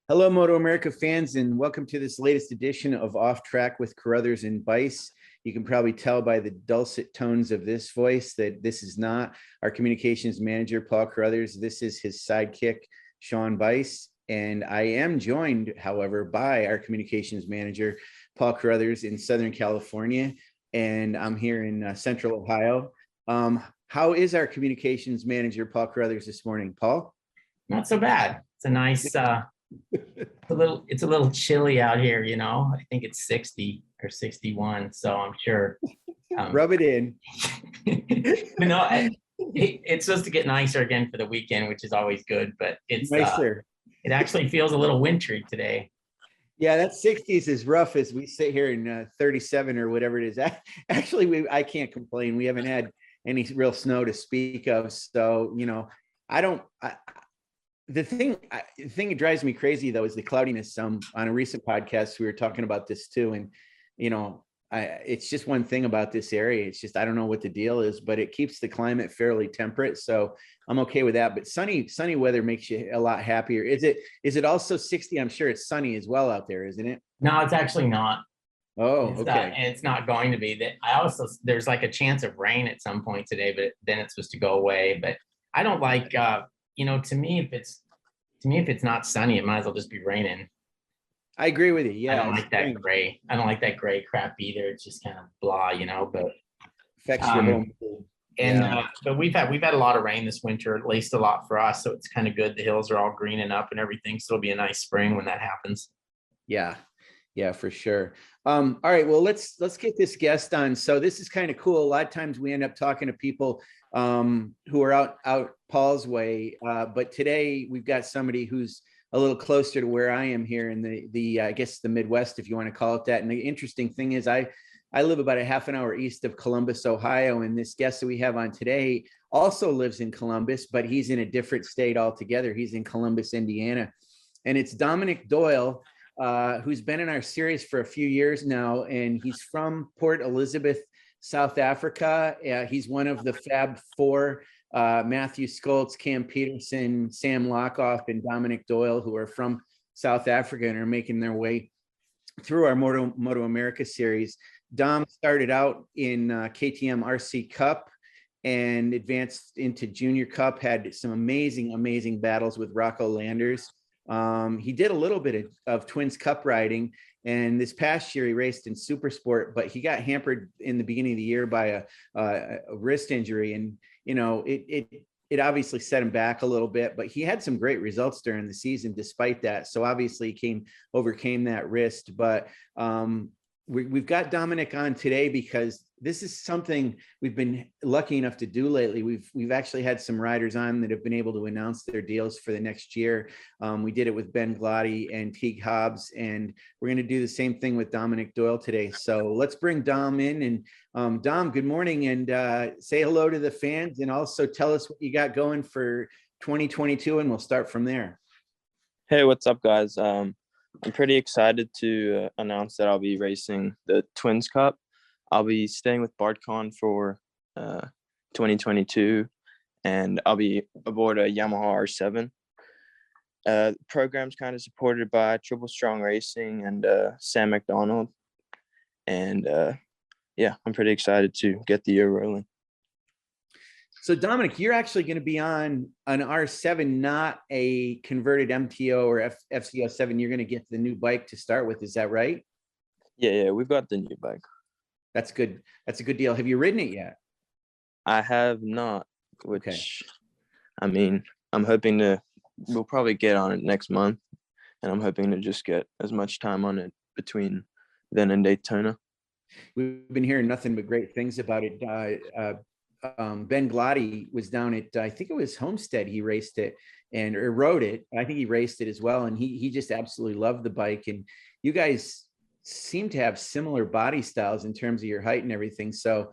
Hello, MotoAmerica fans, and welcome to this latest edition of Off Track with Carruthers and Bice. You can probably tell by the dulcet tones of this voice that this is not our communications manager, Paul Carruthers. This is his sidekick, Sean Bice. And I am joined, however, by our communications manager, Paul Carruthers in Southern California. And I'm here in Central Ohio. How is our communications manager, Paul Carruthers, this morning? Paul? Not so bad. It's a nice, it's a little chilly out here, you know. I think it's 60 or 61, so I'm sure. Rub it in. It's supposed to get nicer again for the weekend, which is always good, but it's nicer. It actually feels a little wintry today. Yeah, that 60s is rough as we sit here in 37 or whatever it is. Actually, I can't complain. We haven't had any real snow to speak of, so you know, the thing that drives me crazy though is the cloudiness. On a recent podcast, we were talking about this too, and you know, it's just one thing about this area. It's just I don't know what the deal is, but it keeps the climate fairly temperate, so I'm okay with that. But sunny weather makes you a lot happier. Is it also 60? I'm sure it's sunny as well out there, isn't it? No, it's actually not. Oh, okay. And it's not going to be. That there's like a chance of rain at some point today, but then it's supposed to go away. But I don't like to me if it's not sunny, it might as well just be raining. I agree with you. Yeah, I don't like that gray. I don't like that gray crap either. It's just kind of blah, you know. But affects your home. And but we've had a lot of rain this winter, at least a lot for us. So it's kind of good. The hills are all greening up and everything. So it'll be a nice spring when that happens. Yeah, for sure. All right, well, let's get this guest on. So this is kind of cool. A lot of times we end up talking to people who are out Paul's way, but today we've got somebody who's a little closer to where I am here in the I guess the Midwest, if you want to call it that. And the interesting thing is I live about a half an hour east of Columbus, Ohio, and this guest that we have on today also lives in Columbus, but he's in a different state altogether. He's in Columbus, Indiana, and it's Dominic Doyle, who's been in our series for a few years now, and he's from Port Elizabeth, South Africa. He's one of the Fab Four, Matthew Skoltz, Cam Peterson, Sam Lockoff, and Dominic Doyle, who are from South Africa and are making their way through our MotoAmerica series. Dom started out in KTM RC Cup and advanced into Junior Cup, had some amazing battles with Rocco Landers. He did a little bit of Twins Cup riding, and this past year he raced in Supersport, but he got hampered in the beginning of the year by a wrist injury, and you know it obviously set him back a little bit. But he had some great results during the season despite that. So obviously he overcame that wrist. But we've got Dominic on today because this is something we've been lucky enough to do lately. We've actually had some riders on that have been able to announce their deals for the next year. We did it with Ben Glotty and Teague Hobbs, and we're going to do the same thing with Dominic Doyle today. So let's bring Dom in. And Dom, good morning, and say hello to the fans, and also tell us what you got going for 2022, and we'll start from there. Hey, what's up, guys? I'm pretty excited to announce that I'll be racing the Twins Cup. I'll be staying with BARTCON for 2022, and I'll be aboard a Yamaha R7. The program's kind of supported by Triple Strong Racing and Sam McDonald. And yeah, I'm pretty excited to get the year rolling. So Dominic, you're actually going to be on an R7, not a converted MTO or FCO7. You're going to get the new bike to start with. Is that right? Yeah, we've got the new bike. That's good. That's a good deal. Have you ridden it yet? I have not, which, okay. I mean, we'll probably get on it next month, and I'm hoping to just get as much time on it between then and Daytona. We've been hearing nothing but great things about it. Ben Glotty was down at, I think it was Homestead. He raced it or rode it. I think he raced it as well. And he just absolutely loved the bike. And you guys seem to have similar body styles in terms of your height and everything. So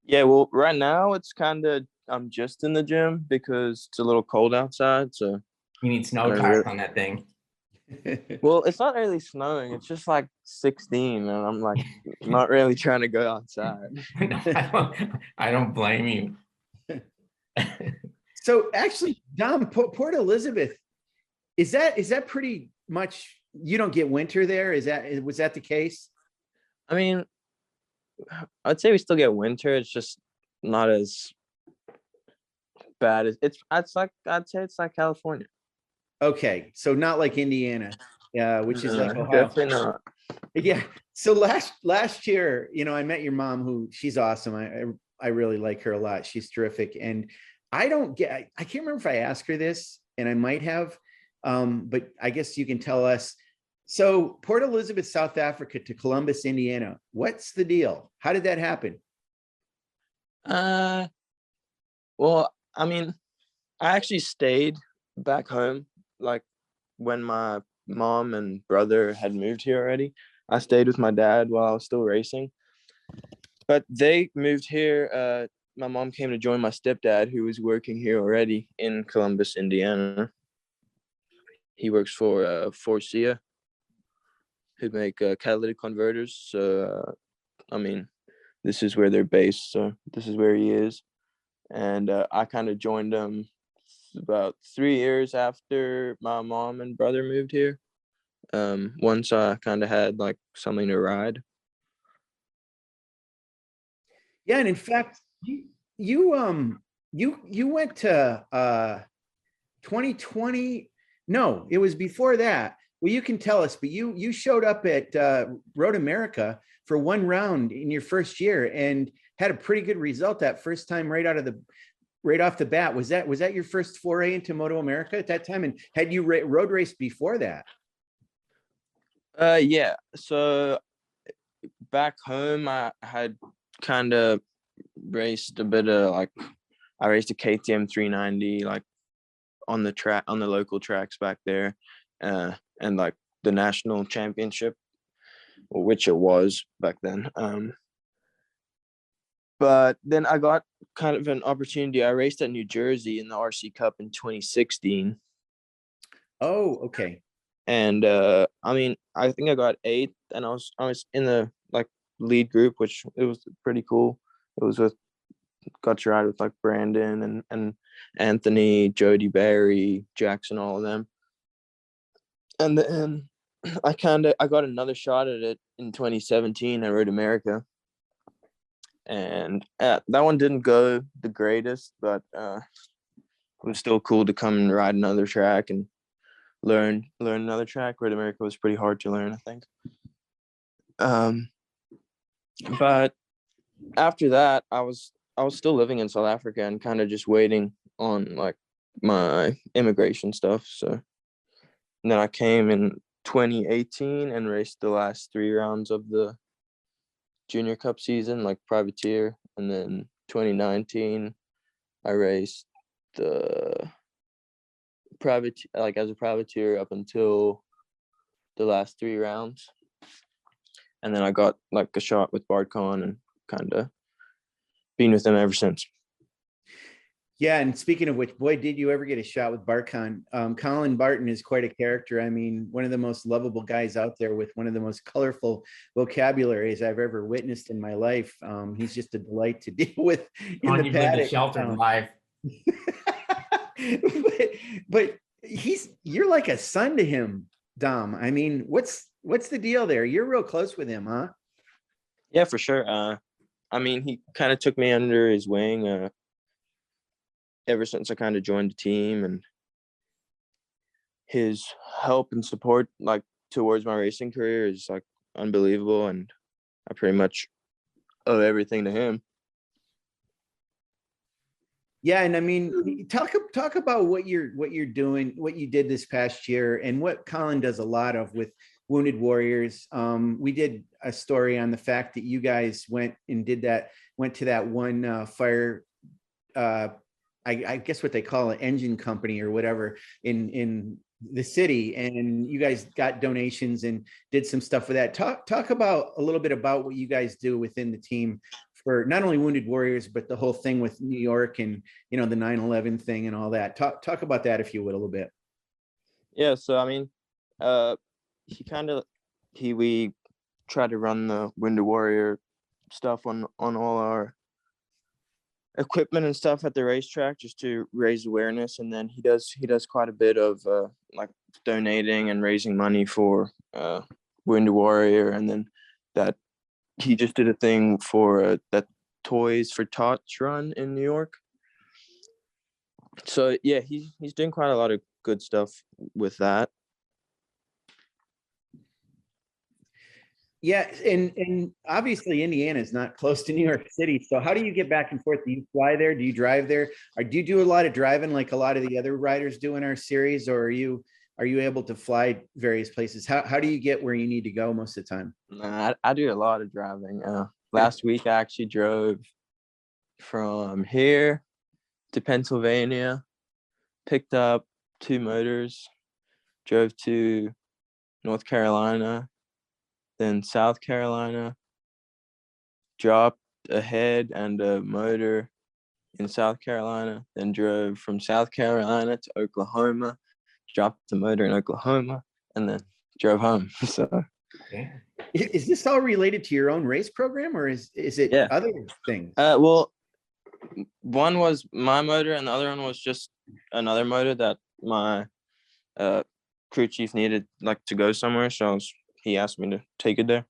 Yeah, well, right now it's kind of I'm just in the gym because it's a little cold outside, so You need I snow don't tires really. on that thing. Well, it's not really snowing. It's just like 16, and I'm like not really trying to go outside. No, I don't blame you. So actually, Dom, Port Elizabeth, is that pretty much, you don't get winter there? Was that the case? I mean, I'd say we still get winter. It's just not as bad as it's like I'd say it's like California. Okay, so not like Indiana, which is like No, Ohio. definitely not. Yeah. So last year, I met your mom, who she's awesome. I really like her a lot. She's terrific. And I can't remember if I asked her this, and I might have, but I guess you can tell us. So Port Elizabeth, South Africa to Columbus, Indiana. What's the deal? How did that happen? Uh, well, I mean, I actually stayed back home, like when my mom and brother had moved here already. I stayed with my dad while I was still racing. But they moved here. My mom came to join my stepdad, who was working here already in Columbus, Indiana. He works for Forcia, who make catalytic converters. So, I mean, this is where they're based. So this is where he is. And I kind of joined them about 3 years after my mom and brother moved here. Once I kind of had like something to ride. Yeah, and in fact, you went to 2020. No, it was before that. Well, you can tell us, but you showed up at Road America for one round in your first year and had a pretty good result that first time right off the bat. Was that your first foray into MotoAmerica at that time? And had you road raced before that? Yeah. So back home, I had kind of raced a bit of like I raced a KTM 390 like on the local tracks back there, and like the national championship, which it was back then. But then I got kind of an opportunity. I raced at New Jersey in the RC Cup in 2016. Oh, okay. And I mean, I think I got 8th, and I was in the like lead group, which it was pretty cool. It was got to ride with like Brandon and Anthony, Jody Barry, Jackson, all of them. And then I got another shot at it in 2017 at Road America. And that one didn't go the greatest, but it was still cool to come and ride another track and learn another track. Road America was pretty hard to learn, I think. But after that, I was still living in South Africa and kind of just waiting on like my immigration stuff. So and then I came in 2018 and raced the last 3 rounds of the Junior Cup season, like privateer. And then 2019, I raced the private, like as a privateer up until the last 3 rounds. And then I got like a shot with BARTCON and kind of been with them ever since. Yeah, and speaking of which, boy, did you ever get a shot with BARTCON. Colin Barton is quite a character. I mean, one of the most lovable guys out there with one of the most colorful vocabularies I've ever witnessed in my life. He's just a delight to deal with in the You've lived a paddock. sheltered life. but you're like a son to him, Dom. I mean, what's the deal there? You're real close with him, huh? Yeah, for sure. I mean, he kind of took me under his wing ever since I kind of joined the team, and his help and support like towards my racing career is like unbelievable, and I pretty much owe everything to him. Yeah, and I mean, talk about what you're doing, what you did this past year, and what Colin does a lot of with Wounded Warriors. We did a story on the fact that you guys went to that one fire. I guess what they call an engine company or whatever in the city, and you guys got donations and did some stuff with that. Talk about a little bit about what you guys do within the team for not only Wounded Warriors, but the whole thing with New York and, you know, the 9/11 thing and all that. Talk about that, if you would, a little bit. Yeah, so I mean, we try to run the Wounded Warrior stuff on all our equipment and stuff at the racetrack just to raise awareness, and then he does quite a bit of like donating and raising money for Wounded Warrior, and then that he just did a thing for that Toys for Tots run in New York. So yeah, he's doing quite a lot of good stuff with that. Yeah, and obviously Indiana is not close to New York City. So how do you get back and forth? Do you fly there? Do you drive there? Or do you do a lot of driving like a lot of the other riders do in our series? Or are you able to fly various places? How do you get where you need to go most of the time? Nah, I do a lot of driving. Last week I actually drove from here to Pennsylvania, picked up 2 motors, drove to North Carolina, then South Carolina, dropped a head and a motor in South Carolina, then drove from South Carolina to Oklahoma, dropped the motor in Oklahoma, and then drove home. So Yeah. Is this all related to your own race program, or is it other things? Well, one was my motor and the other one was just another motor that my crew chief needed, like, to go somewhere, so he asked me to take it there.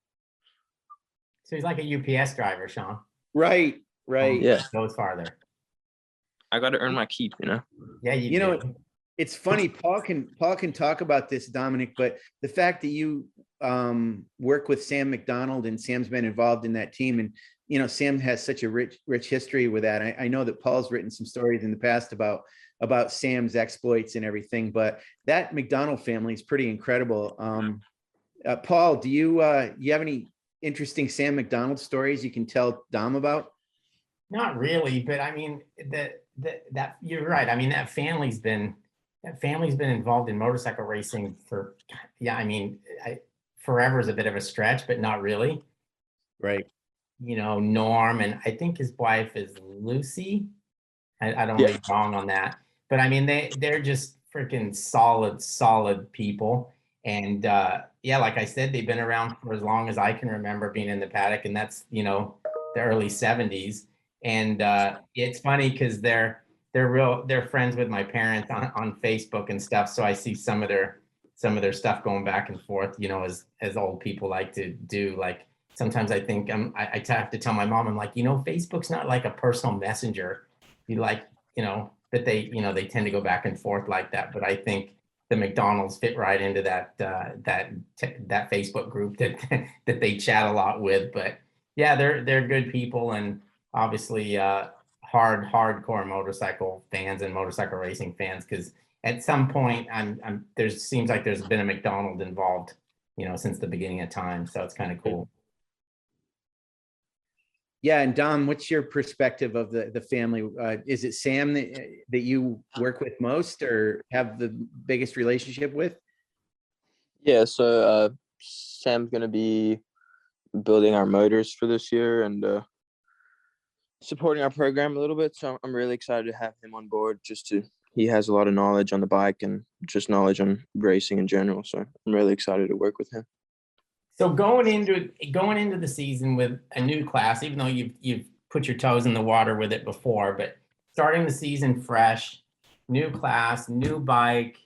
So he's like a UPS driver, Sean. Right. Yeah. Goes farther. I got to earn my keep, you know. Yeah, You know, it's funny. Paul can talk about this, Dominic, but the fact that you work with Sam McDonald, and Sam's been involved in that team, and you know, Sam has such a rich history with that. I know that Paul's written some stories in the past about Sam's exploits and everything, but that McDonald family is pretty incredible. Paul, do you have any interesting Sam McDonald stories you can tell Dom about? Not really, but I mean that you're right. I mean, that family's been involved in motorcycle racing for, I mean, forever is a bit of a stretch, but not really. Right. You know, Norm, and I think his wife is Lucy. I don't want to be wrong on that, but I mean, they're just freaking solid people. And yeah, like I said, they've been around for as long as I can remember being in the paddock, and that's, you know, the early 70s. And it's funny because they're friends with my parents on Facebook and stuff. So I see some of their stuff going back and forth, you know, as old people like to do. Like sometimes I think I have to tell my mom, I'm like, you know, Facebook's not like a personal messenger. You like, you know, that they, you know, they tend to go back and forth like that. But I think the McDonald's fit right into that Facebook group that they chat a lot with. But yeah, they're good people, and obviously hardcore motorcycle fans and motorcycle racing fans, because at some point seems like there's been a McDonald involved, you know, since the beginning of time. So it's kind of cool. Yeah, and Dom, what's your perspective of the family? Is it Sam that you work with most or have the biggest relationship with? Yeah, so Sam's gonna be building our motors for this year and supporting our program a little bit. So I'm really excited to have him on board. He has a lot of knowledge on the bike and just knowledge on racing in general. So I'm really excited to work with him. So going into the season with a new class, even though you've put your toes in the water with it before, but starting the season fresh, new class, new bike.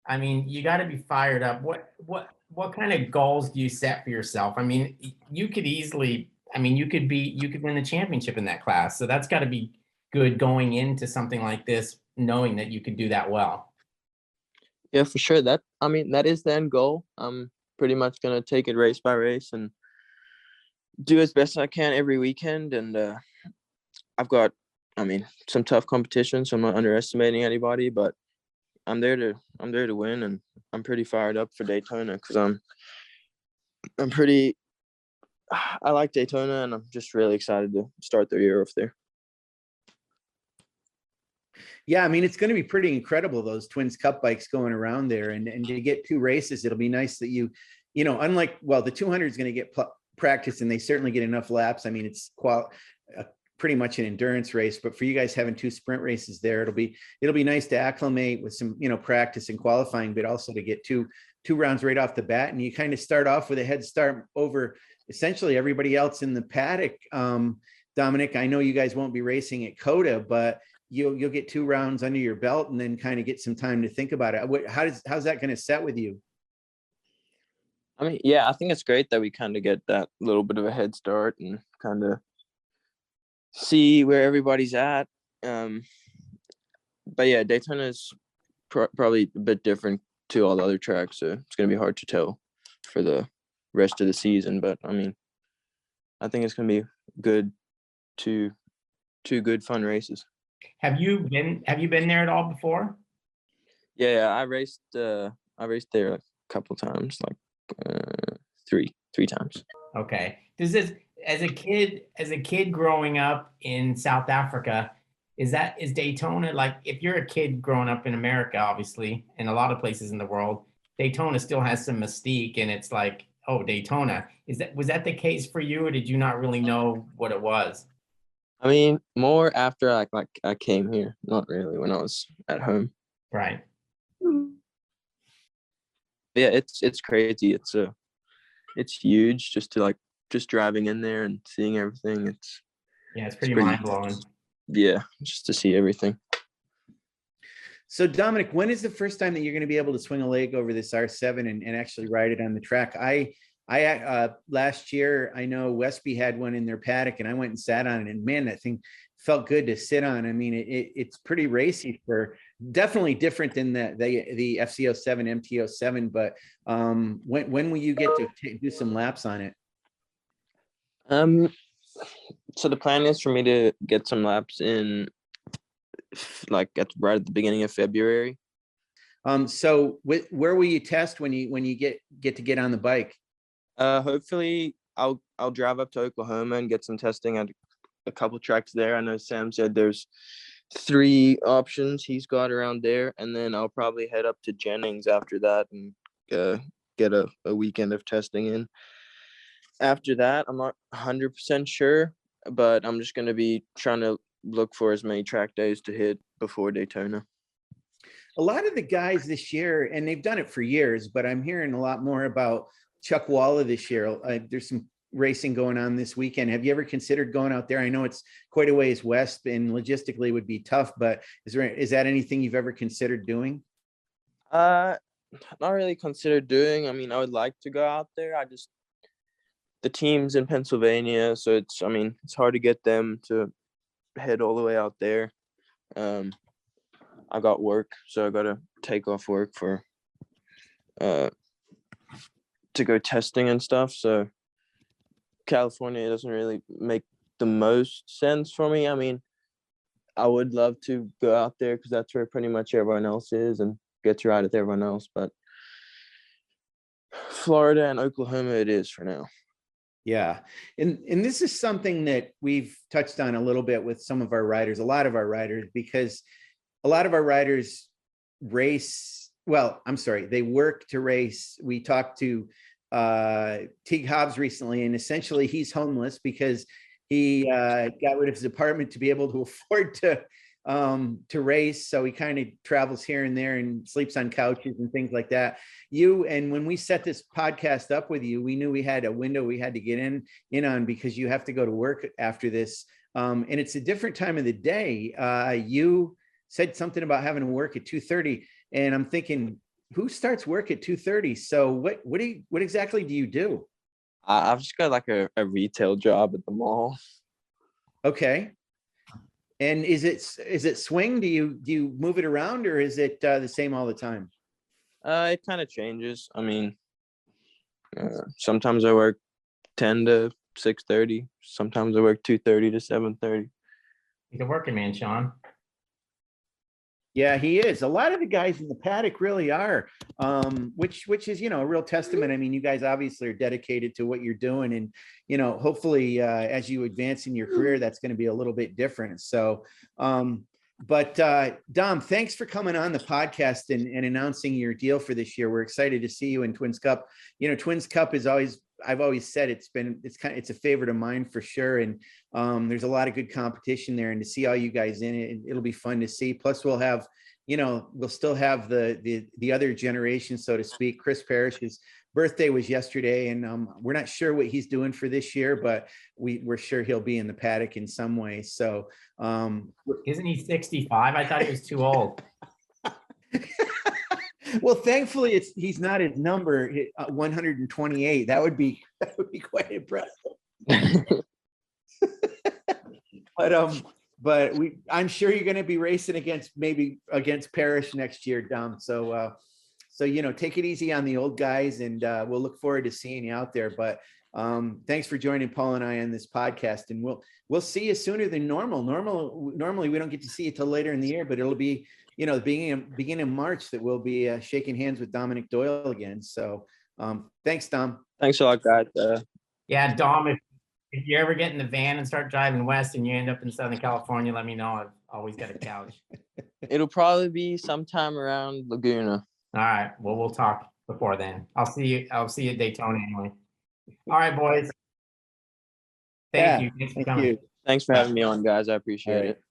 I mean, you got to be fired up. What kind of goals do you set for yourself? I mean, you could easily, I mean, you could win the championship in that class. So that's got to be good going into something like this, knowing that you could do that well. Yeah, for sure. That is the end goal. I'm pretty much going to take it race by race and do as best I can every weekend. And I've got, some tough competition, so I'm not underestimating anybody, but I'm there to win, and I'm pretty fired up for Daytona because I like Daytona, and I'm just really excited to start the year off there. Yeah, I mean, it's going to be pretty incredible, those Twins Cup bikes going around there, and to get 2 races, it'll be nice that you know, unlike, well, the 200 is going to get practice, and they certainly get enough laps. I mean, it's pretty much an endurance race, but for you guys having 2 sprint races there, it'll be nice to acclimate with some, practice and qualifying, but also to get two rounds right off the bat. And you kind of start off with a head start over essentially everybody else in the paddock. Dominic, I know you guys won't be racing at COTA, but you'll get 2 rounds under your belt and then kind of get some time to think about it. How's that going to set with you? I mean, yeah, I think it's great that we kind of get that little bit of a head start and kind of see where everybody's at. But yeah, Daytona is probably a bit different to all the other tracks, so it's going to be hard to tell for the rest of the season. But I mean, I think it's going to be good, two good fun races. Have you been there at all before? Yeah, I raced there a couple times, like three times. Okay. Does this, as a kid growing up in South Africa, is Daytona, like, if you're a kid growing up in America, obviously, and a lot of places in the world, Daytona still has some mystique, and it's like, oh, Daytona. Was that the case for you, or did you not really know what it was? I mean, more after I came here, not really when I was at home. Right. Yeah, it's crazy. It's huge just driving in there and seeing everything. It's pretty mind-blowing. Yeah, just to see everything. So Dominic, when is the first time that you're going to be able to swing a leg over this R7 and actually ride it on the track? I last year, I know Westby had one in their paddock and I went and sat on it, and man, that thing felt good to sit on. I mean, it's pretty racy, for definitely different than the FC07, MT07, but when will you get to do some laps on it? So the plan is for me to get some laps in, like right at the beginning of February. So where will you test when you get on the bike? Hopefully I'll drive up to Oklahoma and get some testing at a couple tracks there. I know Sam said there's 3 options he's got around there, and then I'll probably head up to Jennings after that and get a weekend of testing in. After that, I'm not 100% sure, but I'm just going to be trying to look for as many track days to hit before Daytona. A lot of the guys this year, and they've done it for years, but I'm hearing a lot more about Chuck Walla this year. There's some racing going on this weekend. Have you ever considered going out there? I know it's quite a ways west and logistically would be tough, but is that anything you've ever considered doing? Not really considered doing. I mean, I would like to go out there. The team's in Pennsylvania, so it's hard to get them to head all the way out there. I got work, so I got to take off work for to go testing and stuff. So California doesn't really make the most sense for me. I mean, I would love to go out there because that's where pretty much everyone else is and get to ride with everyone else. But Florida and Oklahoma it is for now. Yeah. And this is something that we've touched on a little bit with some of our riders, a lot of our riders, because a lot of our riders they work to race. We talked to Teague Hobbs recently, and essentially he's homeless because he got rid of his apartment to be able to afford to race. So he kind of travels here and there and sleeps on couches and things like that. When we set this podcast up with you, we knew we had a window we had to get in on because you have to go to work after this. And it's a different time of the day. You said something about having to work at 2:30, and I'm thinking, who starts work at 2:30? So what exactly do you do? I've just got like a retail job at the mall. Okay. And is it swing? Do you move it around, or is it the same all the time? It kind of changes. I mean, sometimes I work 10 to 6:30. Sometimes I work 2:30 to 7:30. He's a working man, Sean. Yeah, he is. A lot of the guys in the paddock really are, which is, a real testament. I mean, you guys obviously are dedicated to what you're doing, and, hopefully as you advance in your career, that's going to be a little bit different. So, but Dom, thanks for coming on the podcast and announcing your deal for this year. We're excited to see you in Twins Cup. Twins Cup is always I've always said it's a favorite of mine for sure. And there's a lot of good competition there, and to see all you guys in it, it'll be fun to see. Plus we'll have, we'll still have the other generation, so to speak. Chris Parrish's birthday was yesterday, and we're not sure what he's doing for this year, but we're sure he'll be in the paddock in some way. So isn't he 65? I thought he was too old. Well, thankfully he's not his number 128. That would be quite impressive. But I'm sure you're going to be racing against Parrish next year, Dom. So take it easy on the old guys, and we'll look forward to seeing you out there. But thanks for joining Paul and I on this podcast, and we'll see you sooner than normal. Normally we don't get to see you till later in the year, but it'll be beginning of March that we'll be shaking hands with Dominic Doyle again. So thanks, Dom. Thanks a lot, guys. Yeah, Dom, if you ever get in the van and start driving west and you end up in Southern California, let me know. I've always got a couch. It'll probably be sometime around Laguna. All right. Well, we'll talk before then. I'll see you at Daytona anyway. All right, boys. Thank you. Thanks for coming. Thanks for having me on, guys. I appreciate it.